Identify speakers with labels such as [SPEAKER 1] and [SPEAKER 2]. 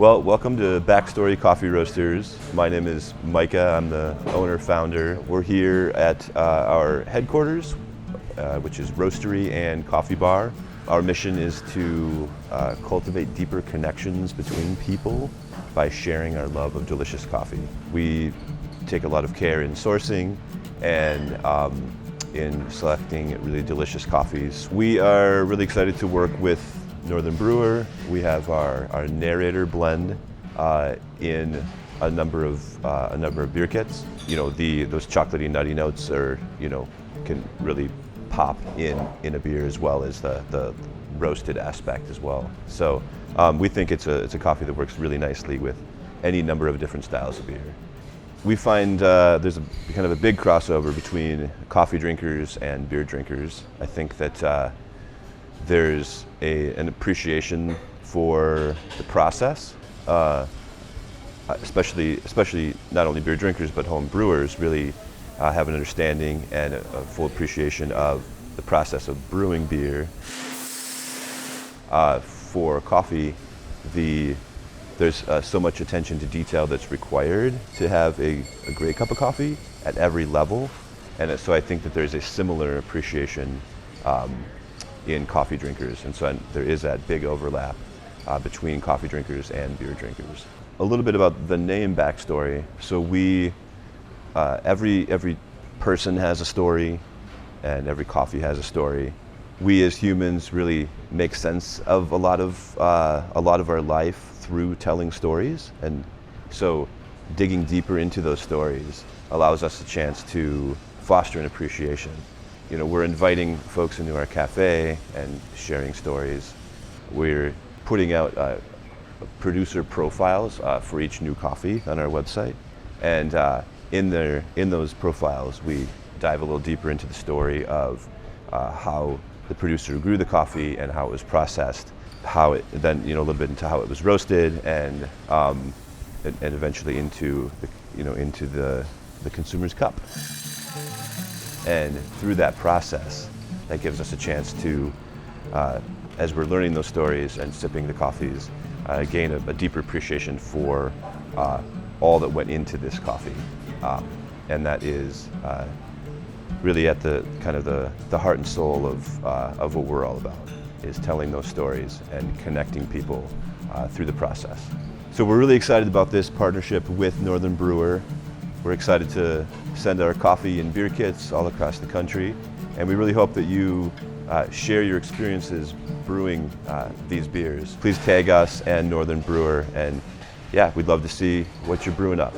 [SPEAKER 1] Well, welcome to Backstory Coffee Roasters. My name is Micah. I'm the owner-founder. We're here at our headquarters, which is Roastery and Coffee Bar. Our mission is to cultivate deeper connections between people by sharing our love of delicious coffee. We take a lot of care in sourcing and in selecting really delicious coffees. We are really excited to work with Northern Brewer. We have our narrator blend in a number of beer kits. You know, those chocolatey nutty notes can really pop in a beer, as well as the roasted aspect as well. So we think it's a coffee that works really nicely with any number of different styles of beer. We find there's kind of a big crossover between coffee drinkers and beer drinkers. I think that there's an appreciation for the process, especially not only beer drinkers but home brewers really have an understanding and a full appreciation of the process of brewing beer. For coffee, there's so much attention to detail that's required to have a great cup of coffee at every level, and so I think that there's a similar appreciation in coffee drinkers, and so there is that big overlap between coffee drinkers and beer drinkers. A little bit about the name backstory. So we, every person has a story, and every coffee has a story. We as humans really make sense of a lot of our life through telling stories, and so digging deeper into those stories allows us a chance to foster an appreciation. You know, we're inviting folks into our cafe and sharing stories. We're putting out producer profiles for each new coffee on our website, and in those profiles we dive a little deeper into the story of how the producer grew the coffee and how it was processed, how it then, a little bit into how it was roasted, and eventually into the consumer's cup. And through that process, that gives us a chance to, as we're learning those stories and sipping the coffees, gain a deeper appreciation for all that went into this coffee. And that is really at the kind of the heart and soul of what we're all about, is telling those stories and connecting people through the process. So we're really excited about this partnership with Northern Brewer. We're excited to send our coffee and beer kits all across the country, and we really hope that you share your experiences brewing these beers. Please tag us and Northern Brewer, and yeah, we'd love to see what you're brewing up.